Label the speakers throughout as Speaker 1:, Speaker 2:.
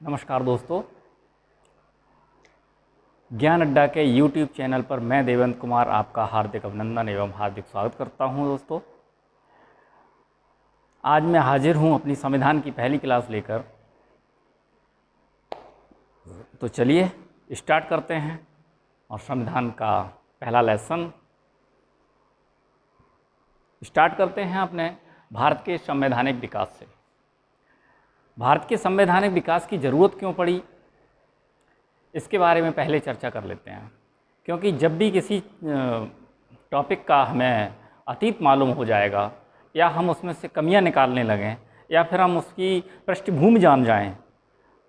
Speaker 1: नमस्कार दोस्तों, ज्ञान अड्डा के YouTube चैनल पर मैं देवेंद्र कुमार आपका हार्दिक अभिनंदन एवं हार्दिक स्वागत करता हूं। दोस्तों, आज मैं हाजिर हूं अपनी संविधान की पहली क्लास लेकर। तो चलिए स्टार्ट करते हैं और संविधान का पहला लेसन स्टार्ट करते हैं अपने भारत के संवैधानिक विकास से। भारत के संवैधानिक विकास की ज़रूरत क्यों पड़ी, इसके बारे में पहले चर्चा कर लेते हैं। क्योंकि जब भी किसी टॉपिक का हमें अतीत मालूम हो जाएगा या हम उसमें से कमियां निकालने लगें या फिर हम उसकी पृष्ठभूमि जान जाएं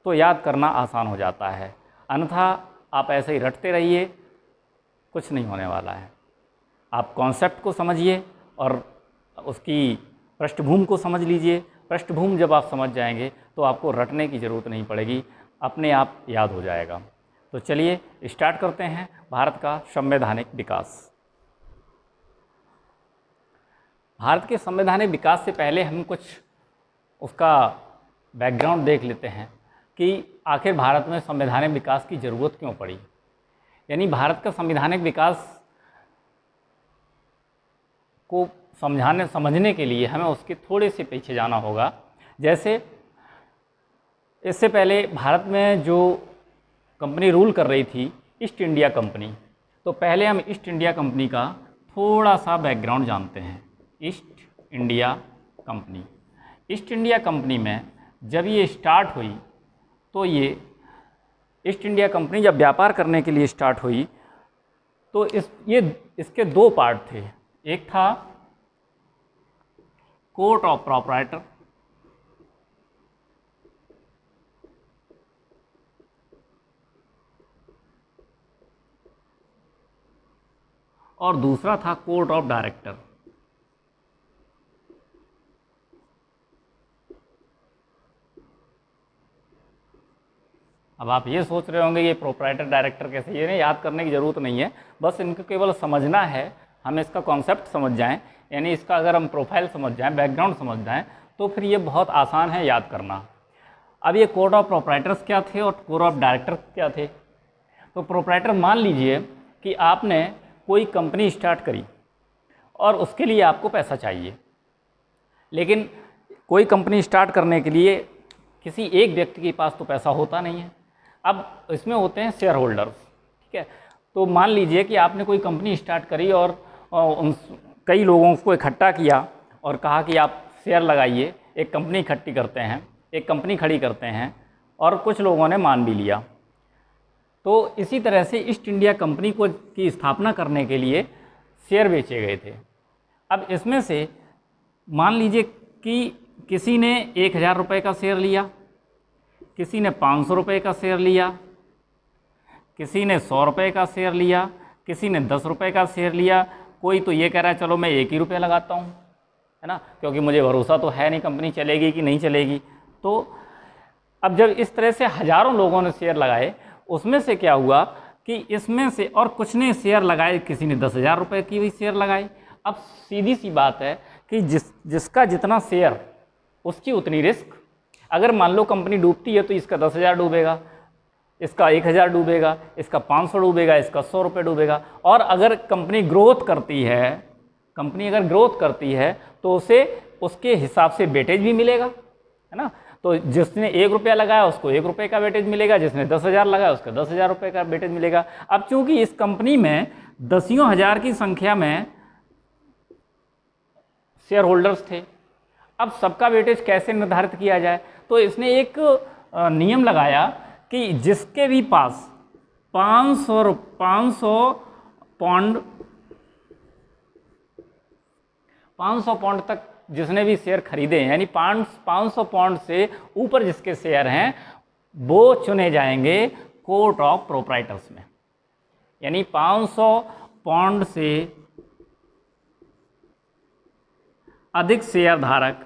Speaker 1: तो याद करना आसान हो जाता है। अन्यथा आप ऐसे ही रटते रहिए, कुछ नहीं होने वाला है। आप कॉन्सेप्ट को समझिए और उसकी पृष्ठभूमि को समझ लीजिए। पृष्ठभूमि जब आप समझ जाएंगे तो आपको रटने की ज़रूरत नहीं पड़ेगी, अपने आप याद हो जाएगा। तो चलिए स्टार्ट करते हैं भारत का संवैधानिक विकास। भारत के संवैधानिक विकास से पहले हम कुछ उसका बैकग्राउंड देख लेते हैं कि आखिर भारत में संवैधानिक विकास की ज़रूरत क्यों पड़ी। यानी भारत का संवैधानिक विकास को समझने के लिए हमें उसके थोड़े से पीछे जाना होगा। जैसे इससे पहले भारत में जो कंपनी रूल कर रही थी, ईस्ट इंडिया कंपनी, तो पहले हम ईस्ट इंडिया कंपनी का थोड़ा सा बैकग्राउंड जानते हैं। East India company, east India company में जब ये स्टार्ट हुई तो ये ईस्ट इंडिया कंपनी जब व्यापार करने के लिए स्टार्ट हुई तो इसके दो पार्ट थे। एक था कोर्ट ऑफ प्रोप्राइटर और दूसरा था कोर्ट ऑफ डायरेक्टर। अब आप ये सोच रहे होंगे ये प्रोप्राइटर डायरेक्टर कैसे, ये नहीं, याद करने की ज़रूरत नहीं है, बस इनको केवल समझना है। हम इसका कॉन्सेप्ट समझ जाएं, यानी इसका अगर हम प्रोफाइल समझ जाएं, बैकग्राउंड समझ जाएं, तो फिर ये बहुत आसान है याद करना। अब ये कोर्ट ऑफ प्रोप्राइटर्स क्या थे और कोर्ट ऑफ डायरेक्टर क्या थे। तो प्रोप्राइटर, मान लीजिए कि आपने कोई कंपनी स्टार्ट करी और उसके लिए आपको पैसा चाहिए, लेकिन कोई कंपनी स्टार्ट करने के लिए किसी एक व्यक्ति के पास तो पैसा होता नहीं है। अब इसमें होते हैं शेयर होल्डर्स, ठीक है। तो मान लीजिए कि आपने कोई कंपनी स्टार्ट करी और कई लोगों को इकट्ठा किया और कहा कि आप शेयर लगाइए, एक कंपनी इकट्ठी करते हैं, एक कंपनी खड़ी करते हैं, और कुछ लोगों ने मान भी लिया। तो इसी तरह से ईस्ट इंडिया कंपनी की स्थापना करने के लिए शेयर बेचे गए थे। अब इसमें से मान लीजिए कि किसी ने 1000 रुपये का शेयर लिया, किसी ने 500 रुपये का शेयर लिया, किसी ने 100 रुपये का शेयर लिया, किसी ने 10 रुपये का शेयर लिया। कोई तो ये कह रहा है चलो मैं 1 ही रुपया लगाता हूँ, है ना, क्योंकि मुझे भरोसा तो है नहीं कंपनी चलेगी कि नहीं चलेगी। तो अब जब इस तरह से हज़ारों लोगों ने शेयर लगाए, उसमें से क्या हुआ कि इसमें से और कुछ ने शेयर लगाए, किसी ने 10,000 रुपये की भी शेयर लगाई। अब सीधी सी बात है कि जिसका जितना शेयर उसकी उतनी रिस्क। अगर मान लो कंपनी डूबती है तो इसका 10,000 डूबेगा, इसका 1,000 डूबेगा, इसका 500 डूबेगा, इसका 100 रुपये डूबेगा। और अगर कंपनी ग्रोथ करती है, कंपनी अगर ग्रोथ करती है तो उसे उसके हिसाब से वेटेज भी मिलेगा, है ना। तो जिसने 1 रुपया लगाया उसको 1 रुपये का वेटेज मिलेगा, जिसने 10,000 लगाया उसका 10,000 रुपये का वेटेज मिलेगा। अब चूंकि इस कंपनी में दसियों हज़ार की संख्या में शेयर होल्डर्स थे, अब सबका वेटेज कैसे निर्धारित किया जाए, तो इसने एक नियम लगाया कि जिसके भी पास 500 पाउंड तक जिसने भी शेयर खरीदे, यानी 500 पाउंड से ऊपर जिसके शेयर हैं, वो चुने जाएंगे कोर्ट ऑफ प्रोप्राइटर्स में। यानी 500 पाउंड से अधिक शेयर धारक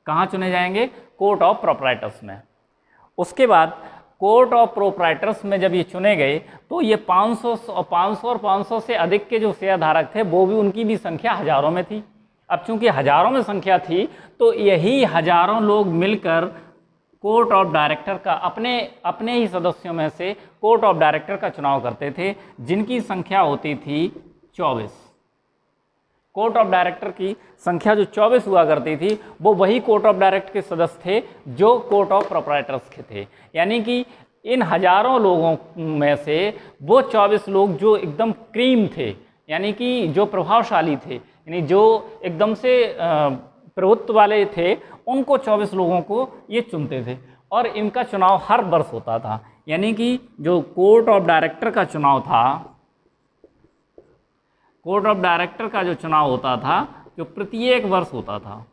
Speaker 1: कहाँ चुने जाएंगे? कोर्ट ऑफ प्रोप्राइटर्स में। उसके बाद कोर्ट ऑफ प्रोप्राइटर्स में जब ये चुने गए तो ये 500 और 500 से अधिक के जो शेयर धारक थे वो भी, उनकी भी संख्या हज़ारों में थी। अब चूंकि हजारों में संख्या थी तो यही हजारों लोग मिलकर कोर्ट ऑफ डायरेक्टर का अपने अपने ही सदस्यों में से कोर्ट ऑफ डायरेक्टर का चुनाव करते थे, जिनकी संख्या होती थी 24। कोर्ट ऑफ डायरेक्टर की संख्या जो 24 हुआ करती थी वो वही कोर्ट ऑफ डायरेक्टर के सदस्य थे जो कोर्ट ऑफ प्रोप्राइटर्स के थे। यानी कि इन हजारों लोगों में से वो 24 लोग जो एकदम क्रीम थे, यानी कि जो प्रभावशाली थे, यानी जो एकदम से प्रभुत्व वाले थे, उनको 24 लोगों को ये चुनते थे और इनका चुनाव हर वर्ष होता था। यानी कि जो कोर्ट ऑफ डायरेक्टर का चुनाव था, कोर्ट ऑफ डायरेक्टर का जो चुनाव होता था जो प्रत्येक वर्ष होता था।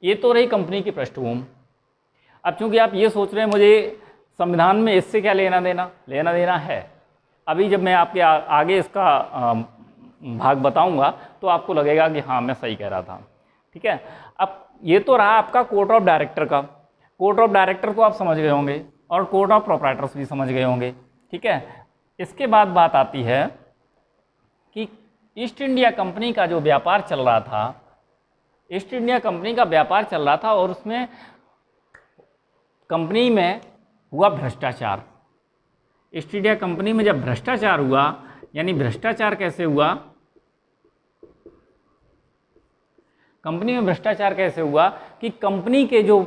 Speaker 1: ये तो रही कंपनी की पृष्ठभूमि। अब चूंकि आप ये सोच रहे हैं मुझे संविधान में इससे क्या लेना देना है, अभी जब मैं आपके आगे इसका भाग बताऊंगा तो आपको लगेगा कि हाँ मैं सही कह रहा था। ठीक है, अब ये तो रहा आपका कोर्ट ऑफ डायरेक्टर का। कोर्ट ऑफ डायरेक्टर को आप समझ गए होंगे और कोर्ट ऑफ प्रोप्राइटर्स भी समझ गए होंगे। ठीक है, इसके बाद बात आती है कि ईस्ट इंडिया कंपनी का जो व्यापार चल रहा था, ईस्ट इंडिया कंपनी का व्यापार चल रहा था और उसमें कंपनी में हुआ भ्रष्टाचार। ईस्ट इंडिया कंपनी में जब भ्रष्टाचार हुआ, यानी भ्रष्टाचार कैसे हुआ, कंपनी में भ्रष्टाचार कैसे हुआ कि कंपनी के जो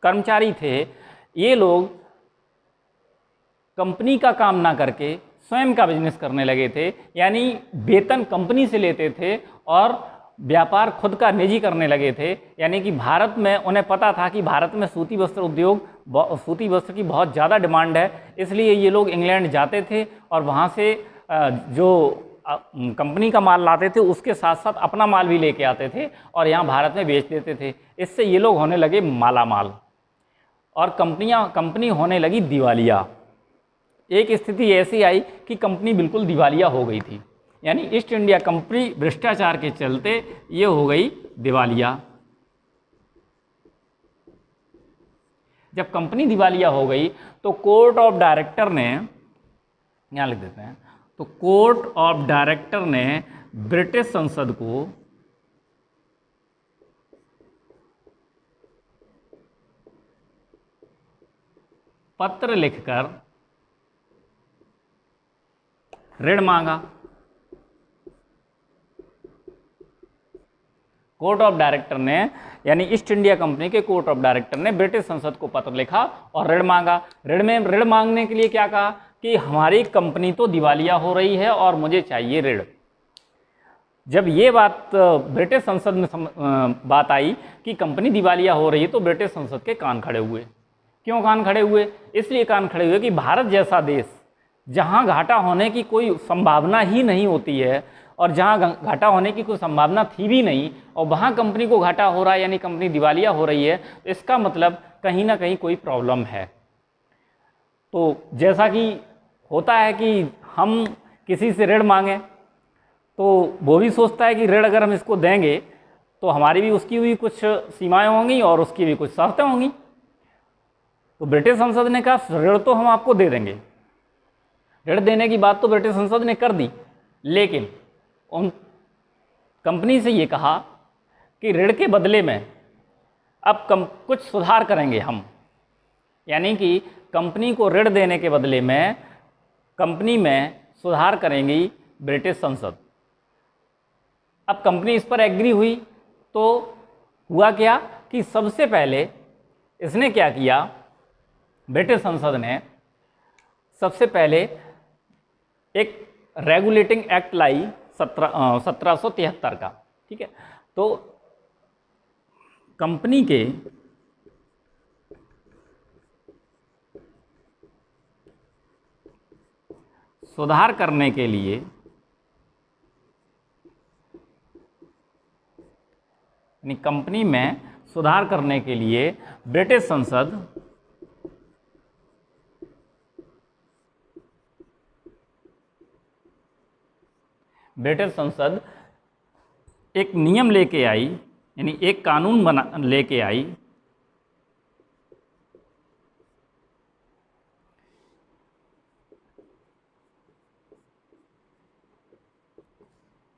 Speaker 1: कर्मचारी थे ये लोग कंपनी का काम ना करके स्वयं का बिजनेस करने लगे थे, यानी वेतन कंपनी से लेते थे और व्यापार खुद का निजी करने लगे थे। यानी कि भारत में उन्हें पता था कि भारत में सूती वस्त्र उद्योग, सूती वस्त्र की बहुत ज़्यादा डिमांड है, इसलिए ये लोग इंग्लैंड जाते थे और वहाँ से जो कंपनी का माल लाते थे उसके साथ साथ अपना माल भी लेके आते थे और यहाँ भारत में बेच देते थे। इससे ये लोग होने लगे माला माल और कंपनी होने लगी दिवालिया। एक स्थिति ऐसी आई कि कंपनी बिल्कुल दिवालिया हो गई थी, यानी ईस्ट इंडिया कंपनी भ्रष्टाचार के चलते ये हो गई दिवालिया। जब कंपनी दिवालिया हो गई तो कोर्ट ऑफ डायरेक्टर ने, यहाँ लिख देते हैं, तो कोर्ट ऑफ डायरेक्टर ने ब्रिटिश संसद को पत्र लिखकर ऋण मांगा। कोर्ट ऑफ डायरेक्टर ने, यानी ईस्ट इंडिया कंपनी के कोर्ट ऑफ डायरेक्टर ने ब्रिटिश संसद को पत्र लिखा और ऋण मांगा। ऋण मांगने के लिए क्या कहा कि हमारी कंपनी तो दिवालिया हो रही है और मुझे चाहिए ऋण। जब ये बात ब्रिटिश संसद में बात आई कि कंपनी दिवालिया हो रही है तो ब्रिटिश संसद के कान खड़े हुए। क्यों कान खड़े हुए? इसलिए कान खड़े हुए कि भारत जैसा देश जहाँ घाटा होने की कोई संभावना ही नहीं होती है और जहाँ घाटा होने की कोई संभावना थी भी नहीं और वहाँ कंपनी को घाटा हो रहा है, यानी कंपनी दिवालिया हो रही है, तो इसका मतलब कहीं ना कहीं कोई प्रॉब्लम है। तो जैसा कि होता है कि हम किसी से ऋण मांगें तो वो भी सोचता है कि ऋण अगर हम इसको देंगे तो हमारी भी उसकी भी कुछ सीमाएं होंगी और उसकी भी कुछ शर्तें होंगी। तो ब्रिटिश संसद ने कहा ऋण तो हम आपको दे देंगे। ऋण देने की बात तो ब्रिटिश संसद ने कर दी, लेकिन उन कंपनी से ये कहा कि ऋण के बदले में अब कुछ सुधार करेंगे हम, यानी कि कंपनी को ऋण देने के बदले में कंपनी में सुधार करेंगी ब्रिटिश संसद। अब कंपनी इस पर एग्री हुई तो हुआ क्या कि सबसे पहले इसने क्या किया, ब्रिटिश संसद ने सबसे पहले एक रेगुलेटिंग एक्ट लाई 1773 का। ठीक है, तो कंपनी के सुधार करने के लिए यानी कंपनी में सुधार करने के लिए ब्रिटिश संसद एक नियम लेके आई, यानी एक कानून लेके आई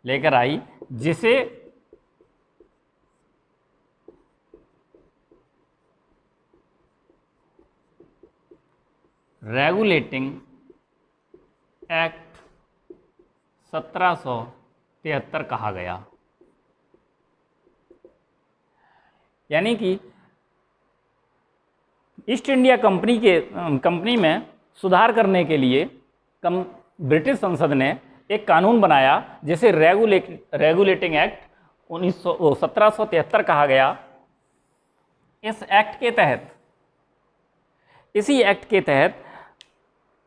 Speaker 1: लेकर आई, जिसे रेगुलेटिंग एक्ट 1773 कहा गया। यानी कि ईस्ट इंडिया कंपनी में सुधार करने के लिए ब्रिटिश संसद ने एक कानून बनाया जिसे रेगुलेटिंग एक्ट 1773 कहा गया। इस एक्ट के तहत, इसी एक्ट के तहत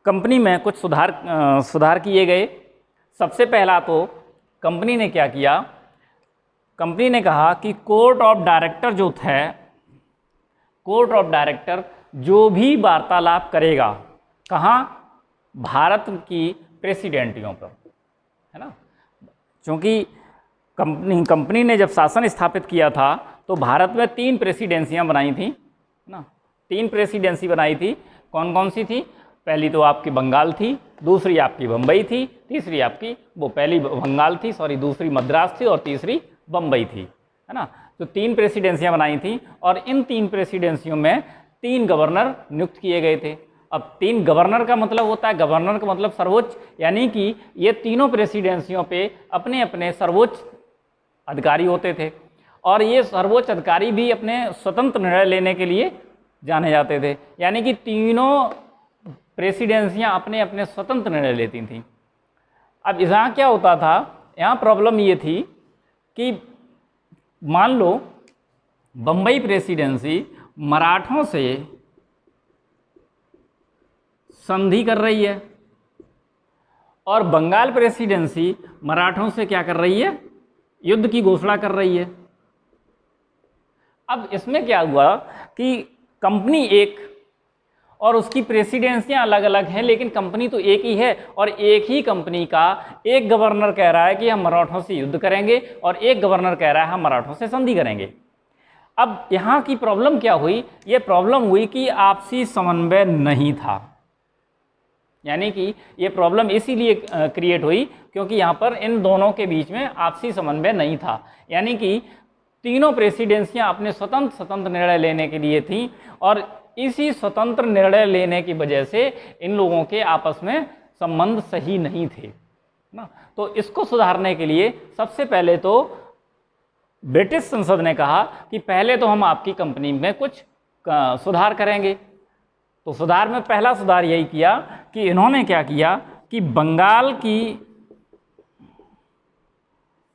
Speaker 1: कंपनी में कुछ सुधार किए गए। सबसे पहला तो कंपनी ने क्या किया, कंपनी ने कहा कि कोर्ट ऑफ डायरेक्टर जो थे, कोर्ट ऑफ डायरेक्टर जो भी वार्तालाप करेगा, कहाँ, भारत की प्रेसिडेंटियों पर, है ना। क्योंकि कंपनी ने जब शासन स्थापित किया था तो भारत में 3 प्रेसिडेंसियां बनाई थी ना, 3 प्रेसिडेंसी बनाई थी। कौन कौन सी थी? पहली तो आपकी बंगाल थी, दूसरी आपकी बम्बई थी, तीसरी आपकी पहली बंगाल थी, दूसरी मद्रास थी और तीसरी बम्बई थी, है ना। तो 3 प्रेसिडेंसियां बनाई थी और इन 3 प्रेसिडेंसियों में 3 गवर्नर नियुक्त किए गए थे। अब 3 गवर्नर का मतलब होता है, गवर्नर का मतलब सर्वोच्च, यानी कि ये तीनों प्रेसिडेंसियों पे अपने अपने सर्वोच्च अधिकारी होते थे और ये सर्वोच्च अधिकारी भी अपने स्वतंत्र निर्णय लेने के लिए जाने जाते थे। यानी कि तीनों प्रेसिडेंसियां अपने अपने स्वतंत्र निर्णय लेती थीं। अब यहाँ क्या होता था, यहाँ प्रॉब्लम ये थी कि मान लो बम्बई प्रेसिडेंसी मराठों से संधि कर रही है और बंगाल प्रेसिडेंसी मराठों से क्या कर रही है, युद्ध की घोषणा कर रही है। अब इसमें क्या हुआ कि कंपनी एक और उसकी प्रेसिडेंसियां अलग अलग हैं, लेकिन कंपनी तो एक ही है और एक ही कंपनी का एक गवर्नर कह रहा है कि हम मराठों से युद्ध करेंगे और एक गवर्नर कह रहा है हम मराठों से संधि करेंगे। अब यहाँ की प्रॉब्लम क्या हुई, ये प्रॉब्लम हुई कि आपसी समन्वय नहीं था। यानी कि ये प्रॉब्लम इसीलिए क्रिएट हुई क्योंकि यहाँ पर इन दोनों के बीच में आपसी समन्वय नहीं था। यानी कि तीनों प्रेसिडेंसियां अपने स्वतंत्र निर्णय लेने के लिए थीं और इसी स्वतंत्र निर्णय लेने की वजह से इन लोगों के आपस में संबंध सही नहीं थे ना। तो इसको सुधारने के लिए सबसे पहले तो ब्रिटिश संसद ने कहा कि पहले तो हम आपकी कंपनी में कुछ सुधार करेंगे। तो सुधार में पहला सुधार यही किया कि इन्होंने क्या किया कि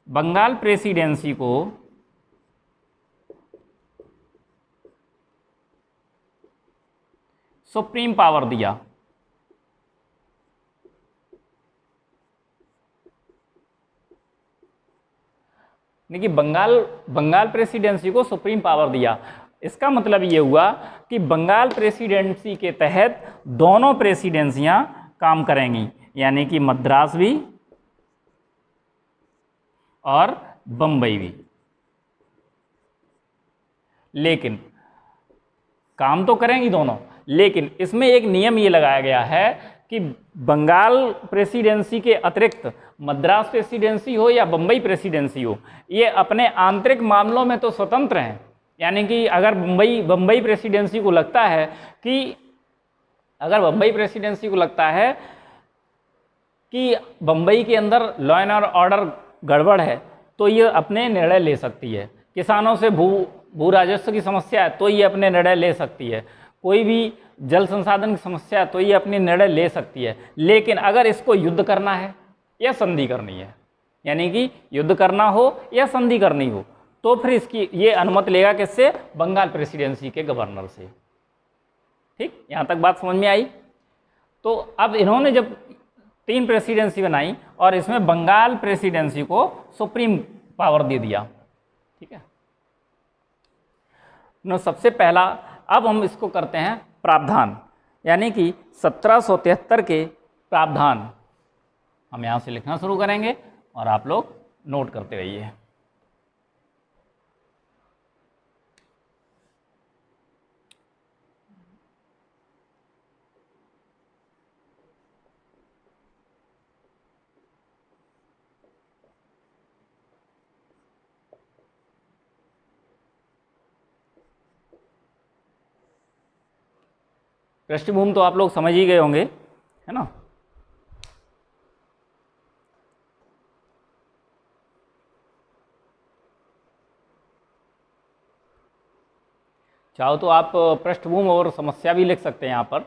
Speaker 1: बंगाल प्रेसिडेंसी को सुप्रीम पावर दिया। देखिए, बंगाल प्रेसिडेंसी को सुप्रीम पावर दिया। इसका मतलब ये हुआ कि बंगाल प्रेसिडेंसी के तहत दोनों प्रेसिडेंसियां काम करेंगी, यानी कि मद्रास भी और बम्बई भी। लेकिन काम तो करेंगी दोनों, लेकिन इसमें एक नियम ये लगाया गया है कि बंगाल प्रेसिडेंसी के अतिरिक्त मद्रास प्रेसिडेंसी हो या बम्बई प्रेसिडेंसी हो, ये अपने आंतरिक मामलों में तो स्वतंत्र हैं। यानी कि अगर बम्बई प्रेसिडेंसी को लगता है कि बम्बई के अंदर लॉ एंड ऑर्डर गड़बड़ है तो ये अपने निर्णय ले सकती है। किसानों से भू राजस्व की समस्या है तो ये अपने निर्णय ले सकती है। कोई भी जल संसाधन की समस्या है तो ये अपने निर्णय ले सकती है। लेकिन अगर इसको युद्ध करना है या संधि करनी है, यानी कि युद्ध करना हो या संधि करनी हो, तो फिर इसकी ये अनुमति लेगा किससे? बंगाल प्रेसिडेंसी के गवर्नर से। ठीक, यहाँ तक बात समझ में आई। तो अब इन्होंने जब 3 प्रेसिडेंसी बनाई और इसमें बंगाल प्रेसिडेंसी को सुप्रीम पावर दे दिया। ठीक है ना। सबसे पहला अब हम इसको करते हैं प्रावधान, यानी कि 1773 के प्रावधान हम यहाँ से लिखना शुरू करेंगे और आप लोग नोट करते रहिए। पृष्ठभूमि तो आप लोग समझ ही गए होंगे, है ना। चाहो तो आप पृष्ठभूमि और समस्या भी लिख सकते हैं यहाँ पर,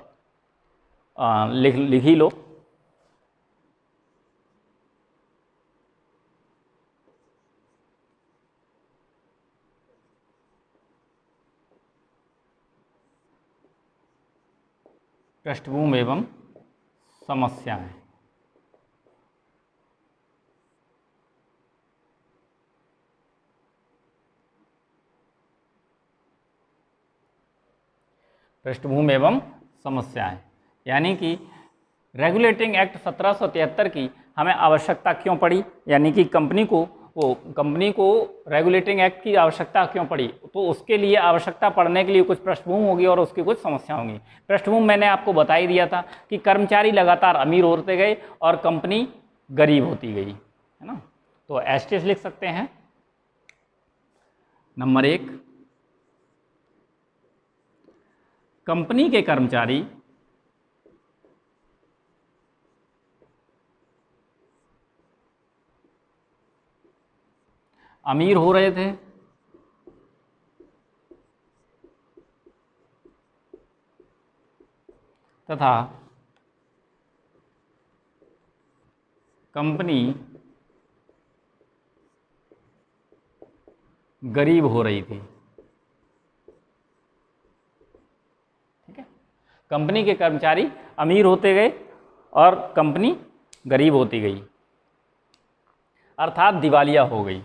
Speaker 1: लिख ही लो। पृष्ठभूमि एवं समस्याएं। पृष्ठभूमि एवं समस्याएं यानी कि रेगुलेटिंग एक्ट 1773 की हमें आवश्यकता क्यों पड़ी, यानी कि कंपनी को रेगुलेटिंग एक्ट की आवश्यकता क्यों पड़ी। तो उसके लिए आवश्यकता पड़ने के लिए कुछ पृष्ठभूमि होगी और उसकी कुछ समस्या होंगी। पृष्ठभूमि मैंने आपको बता ही दिया था कि कर्मचारी लगातार अमीर होते गए और कंपनी गरीब होती गई, है ना। तो एस्टेस लिख सकते हैं। नंबर 1, कंपनी के कर्मचारी अमीर हो रहे थे तथा कंपनी गरीब हो रही थी। ठीक है, कंपनी के कर्मचारी अमीर होते गए और कंपनी गरीब होती गई, अर्थात दिवालिया हो गई।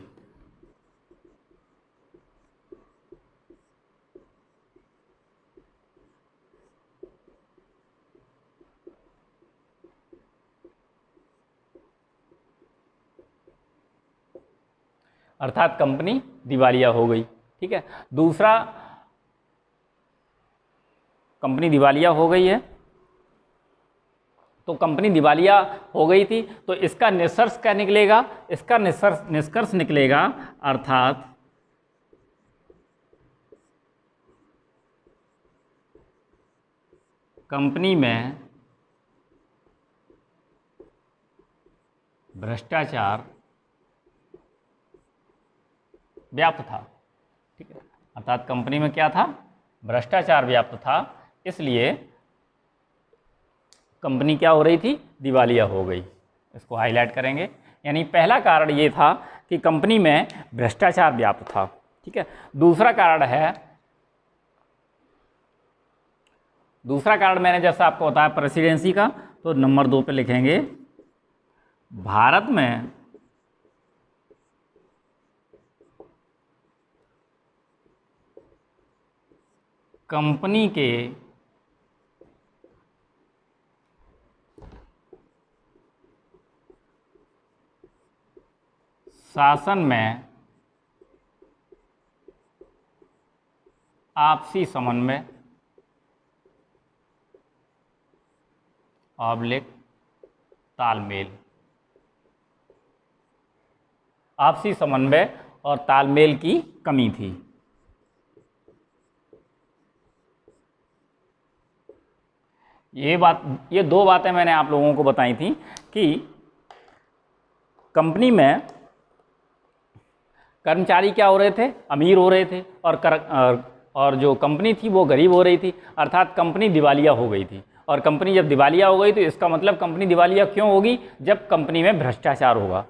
Speaker 1: अर्थात कंपनी दिवालिया हो गई। ठीक है, दूसरा, कंपनी दिवालिया हो गई है, तो कंपनी दिवालिया हो गई थी, तो इसका निष्कर्ष क्या निकलेगा, इसका निष्कर्ष निकलेगा अर्थात कंपनी में भ्रष्टाचार व्याप्त था। ठीक है, अर्थात कंपनी में क्या था, भ्रष्टाचार व्याप्त था, इसलिए कंपनी क्या हो रही थी, दिवालिया हो गई। इसको हाईलाइट करेंगे। यानी पहला कारण ये था कि कंपनी में भ्रष्टाचार व्याप्त था। ठीक है, दूसरा कारण मैंने जैसा आपको बताया प्रेसिडेंसी का, तो नंबर 2 पे लिखेंगे, भारत में कंपनी के शासन में आपसी समन्वय तालमेल, आपसी समन्वय और तालमेल की कमी थी। ये 2 बातें मैंने आप लोगों को बताई थी कि कंपनी में कर्मचारी क्या हो रहे थे, अमीर हो रहे थे, और जो कंपनी थी वो गरीब हो रही थी, अर्थात कंपनी दिवालिया हो गई थी। और कंपनी जब दिवालिया हो गई तो इसका मतलब कंपनी दिवालिया क्यों होगी, जब कंपनी में भ्रष्टाचार होगा।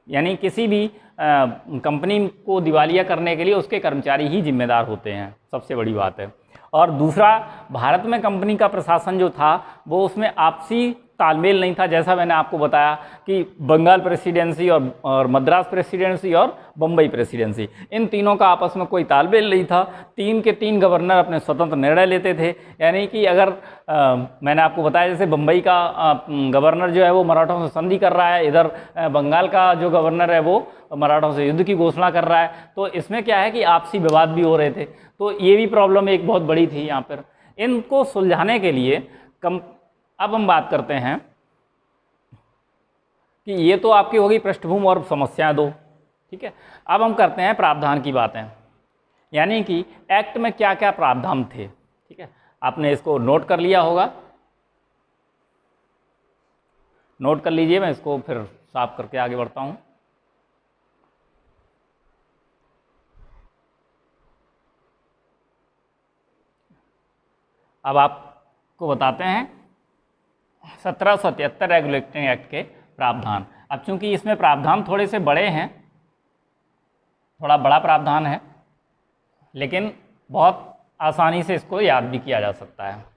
Speaker 1: यानी किसी भी कंपनी को दिवालिया करने के लिए उसके कर्मचारी ही जिम्मेदार होते हैं, सबसे बड़ी बात है। और दूसरा, भारत में कंपनी का प्रशासन जो था वो उसमें आपसी तालमेल नहीं था। जैसा मैंने आपको बताया कि बंगाल प्रेसिडेंसी और मद्रास प्रेसिडेंसी और बम्बई प्रेसिडेंसी, इन तीनों का आपस में कोई तालमेल नहीं था। 3 के 3 गवर्नर अपने स्वतंत्र निर्णय लेते थे। यानी कि अगर मैंने आपको बताया जैसे बम्बई का गवर्नर जो है वो मराठों से संधि कर रहा है, इधर बंगाल का जो गवर्नर है वो मराठों से युद्ध की घोषणा कर रहा है, तो इसमें क्या है कि आपसी विवाद भी हो रहे थे। तो ये भी प्रॉब्लम एक बहुत बड़ी थी यहाँ पर। इनको सुलझाने के लिए अब हम बात करते हैं कि ये तो आपकी होगी पृष्ठभूमि और समस्याएं 2। ठीक है, अब हम करते हैं प्रावधान की बातें, यानी कि एक्ट में क्या क्या प्रावधान थे। ठीक है, आपने इसको नोट कर लिया होगा, नोट कर लीजिए, मैं इसको फिर साफ करके आगे बढ़ता हूँ। अब आपको बताते हैं 1773 रेगुलेटिंग एक्ट के प्रावधान। अब चूंकि इसमें प्रावधान थोड़े से बड़े हैं, थोड़ा बड़ा प्रावधान है, लेकिन बहुत आसानी से इसको याद भी किया जा सकता है।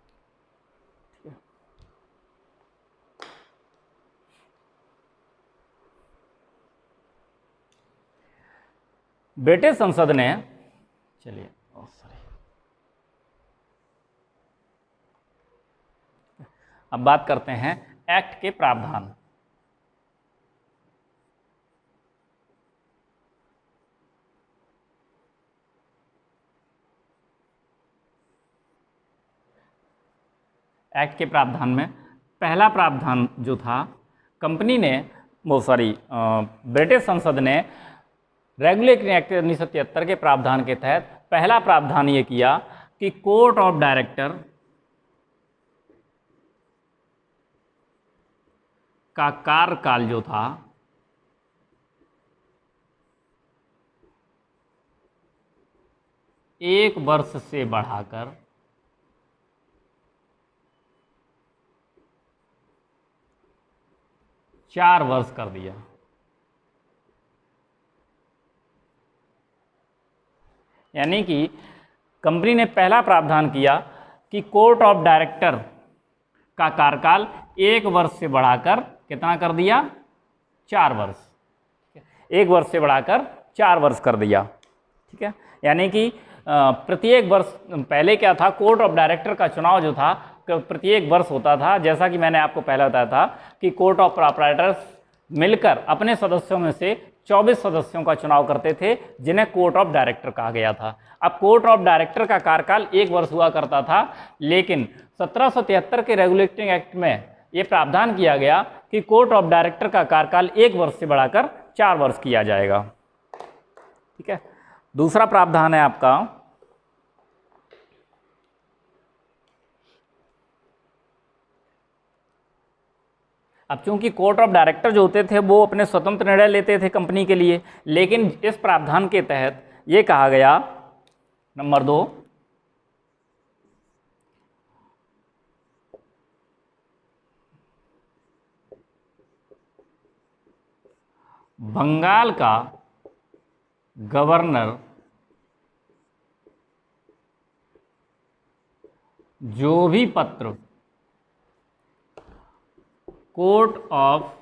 Speaker 1: ब्रिटिश संसद ने, चलिए अब बात करते हैं एक्ट के प्रावधान। एक्ट के प्रावधान में पहला प्रावधान जो था, कंपनी ने ब्रिटिश संसद ने रेगुलेटिंग एक्ट 1973 के प्रावधान के तहत पहला प्रावधान ये किया कि कोर्ट ऑफ डायरेक्टर का कार्यकाल जो था एक वर्ष से बढ़ाकर 4 वर्ष कर दिया। यानी कि कंपनी ने पहला प्रावधान किया कि कोर्ट ऑफ डायरेक्टर का कार्यकाल 1 वर्ष से बढ़ाकर कितना कर दिया, 4 वर्ष। 1 वर्ष से बढ़ाकर 4 वर्ष कर दिया, ठीक है। यानी कि प्रत्येक वर्ष, पहले क्या था, कोर्ट ऑफ डायरेक्टर का चुनाव जो था प्रत्येक वर्ष होता था। जैसा कि मैंने आपको पहले बताया था कि कोर्ट ऑफ प्रोप्राइटर्स मिलकर अपने सदस्यों में से 24 सदस्यों का चुनाव करते थे, जिन्हें कोर्ट ऑफ डायरेक्टर कहा गया था। अब कोर्ट ऑफ डायरेक्टर का कार्यकाल 1 वर्ष हुआ करता था, लेकिन 1773 के रेगुलेटिंग एक्ट में ये प्रावधान किया गया कि कोर्ट ऑफ डायरेक्टर का कार्यकाल 1 वर्ष से बढ़ाकर 4 वर्ष किया जाएगा, ठीक है। दूसरा प्रावधान है आपका अब चूंकि कोर्ट ऑफ डायरेक्टर जो होते थे वो अपने स्वतंत्र निर्णय लेते थे कंपनी के लिए, लेकिन इस प्रावधान के तहत ये कहा गया, नंबर 2, बंगाल का गवर्नर जो भी पत्र कोर्ट ऑफ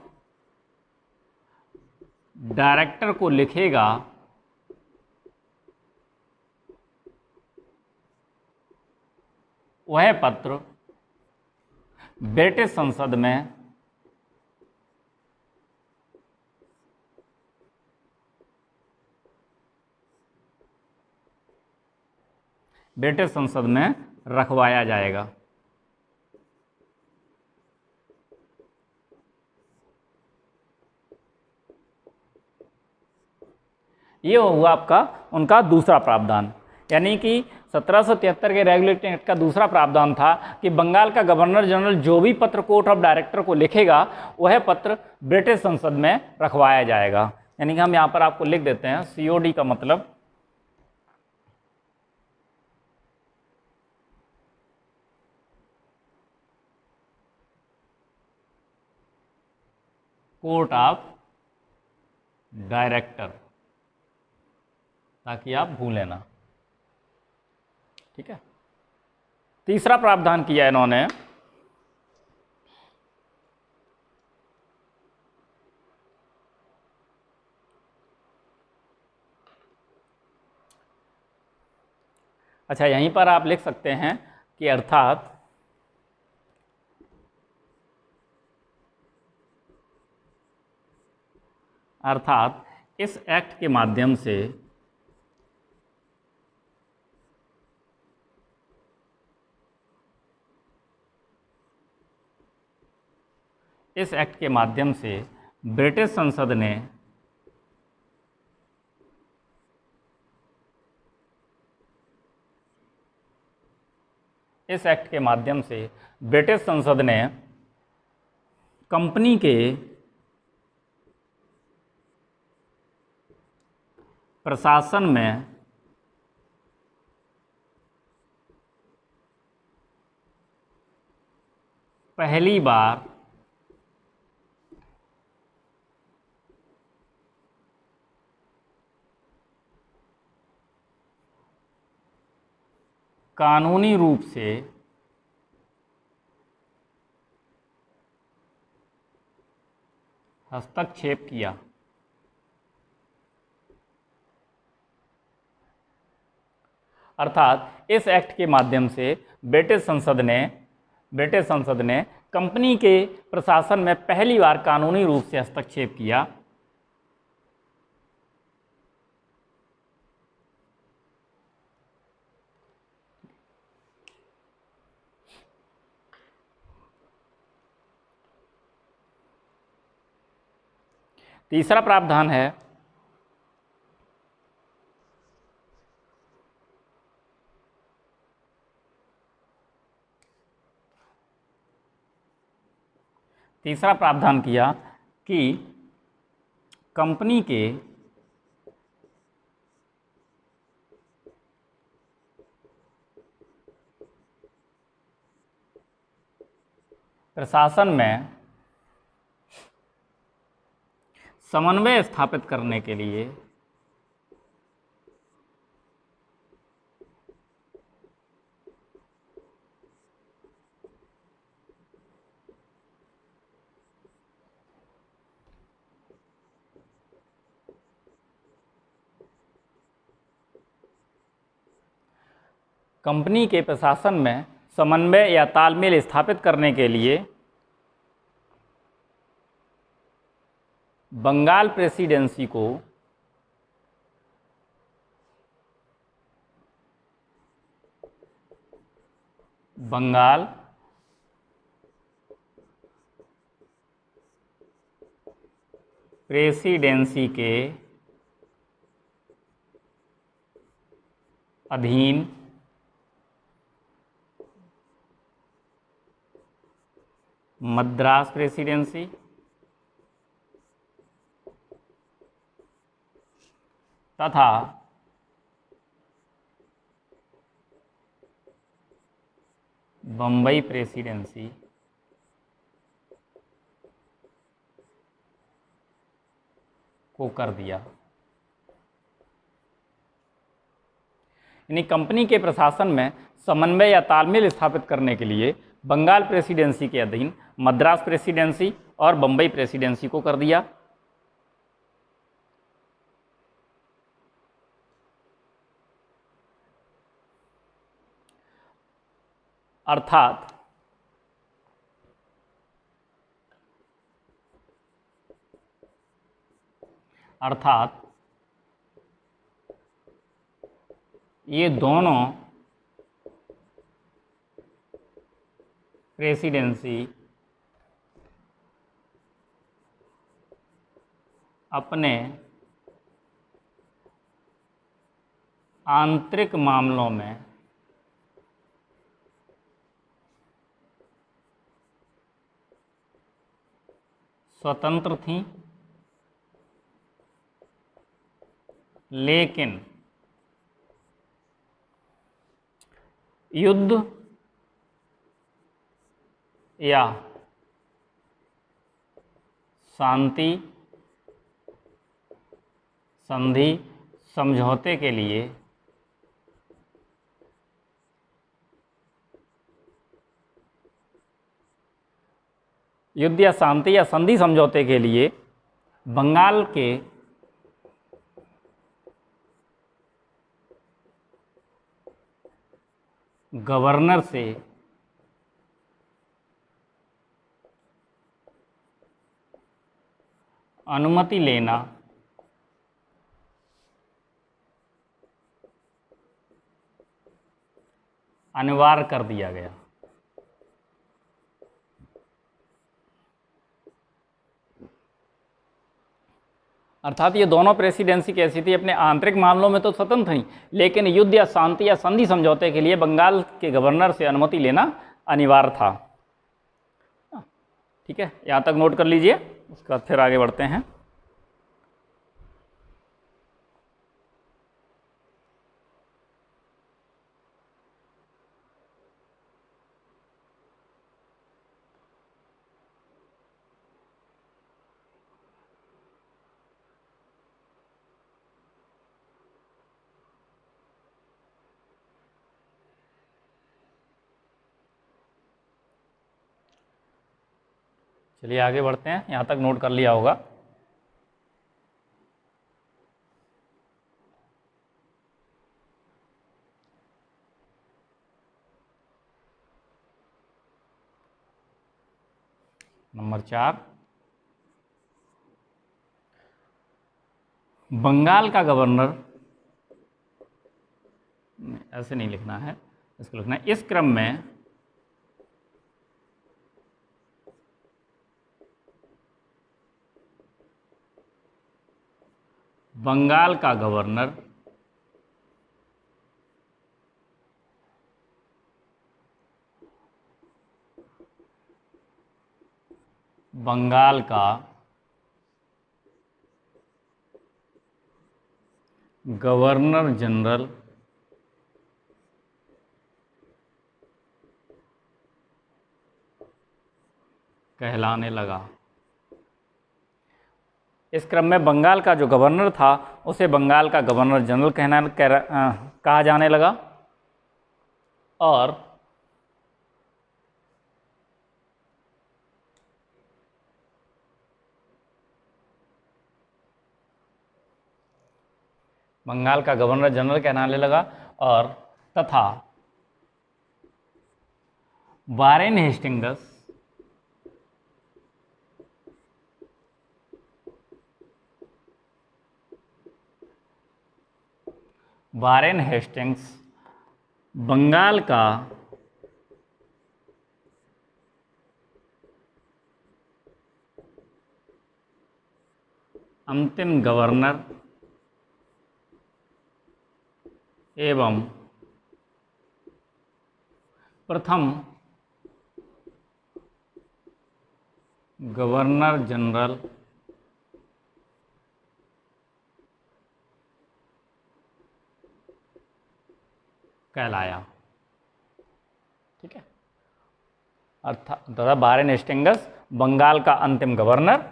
Speaker 1: डायरेक्टर को लिखेगा वह पत्र ब्रिटिश संसद में रखवाया जाएगा। ये हुआ आपका उनका दूसरा प्रावधान। यानी कि 1773 के रेगुलेटिंग एक्ट का दूसरा प्रावधान था कि बंगाल का गवर्नर जनरल जो भी पत्र कोर्ट ऑफ डायरेक्टर को लिखेगा वह पत्र ब्रिटिश संसद में रखवाया जाएगा। यानी कि हम यहाँ पर आपको लिख देते हैं, COD का मतलब कोर्ट ऑफ डायरेक्टर, ताकि आप भूलें ना, ठीक है। तीसरा प्रावधान किया इन्होंने अच्छा, यहीं पर आप लिख सकते हैं कि अर्थात इस एक्ट के माध्यम से ब्रिटिश संसद ने इस एक्ट के माध्यम से ब्रिटिश संसद ने कंपनी के प्रशासन में पहली बार कानूनी रूप से हस्तक्षेप किया। अर्थात इस एक्ट के माध्यम से ब्रिटिश संसद ने कंपनी के प्रशासन में पहली बार कानूनी रूप से हस्तक्षेप किया। तीसरा प्रावधान है किया कि कंपनी के प्रशासन में समन्वय स्थापित करने के लिए कंपनी के प्रशासन में समन्वय या तालमेल स्थापित करने के लिए बंगाल प्रेसिडेंसी को बंगाल प्रेसिडेंसी के अधीन मद्रास प्रेसिडेंसी तथा बम्बई प्रेसिडेंसी को कर दिया। यानी कंपनी के प्रशासन में समन्वय या तालमेल स्थापित करने के लिए बंगाल प्रेसिडेंसी के अधीन मद्रास प्रेसिडेंसी और बम्बई प्रेसिडेंसी को कर दिया। अर्थात ये दोनों प्रेसिडेंसी अपने आंतरिक मामलों में स्वतंत्र थीं, लेकिन युद्ध या शांति संधि समझौते के लिए युद्ध या शांति या संधि समझौते के लिए बंगाल के गवर्नर से अनुमति लेना अनिवार्य कर दिया गया। अर्थात ये दोनों प्रेसिडेंसी कैसी थी, अपने आंतरिक मामलों में तो स्वतंत्र थी, लेकिन युद्ध या शांति या संधि समझौते के लिए बंगाल के गवर्नर से अनुमति लेना अनिवार्य था। ठीक है, यहाँ तक नोट कर लीजिए, उसके बाद फिर आगे बढ़ते हैं। चलिए आगे बढ़ते हैं, यहाँ तक नोट कर लिया होगा। नंबर 4, बंगाल का गवर्नर, ऐसे नहीं लिखना है, इसको लिखना है इस क्रम में बंगाल का गवर्नर बंगाल का गवर्नर जनरल कहलाने लगा। इस क्रम में बंगाल का जो गवर्नर था उसे बंगाल का गवर्नर जनरल कहा जाने लगा, और बंगाल का गवर्नर जनरल कहलाने लगा, और तथा वारेन हेस्टिंग्स बंगाल का अंतिम गवर्नर एवं प्रथम गवर्नर जनरल कहलाया। ठीक है, अर्थात वारेन हेस्टिंग्स बंगाल का अंतिम गवर्नर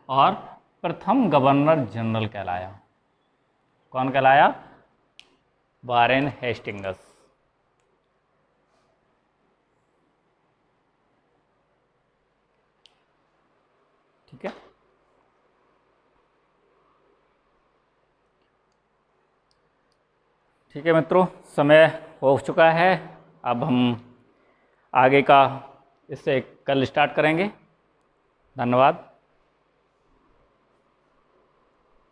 Speaker 1: और प्रथम गवर्नर जनरल कहलाया। कौन कहलाया? Warren Hastings. ठीक है, ठीक है मित्रों, समय हो चुका है। अब हम आगे का इससे कल स्टार्ट करेंगे। धन्यवाद।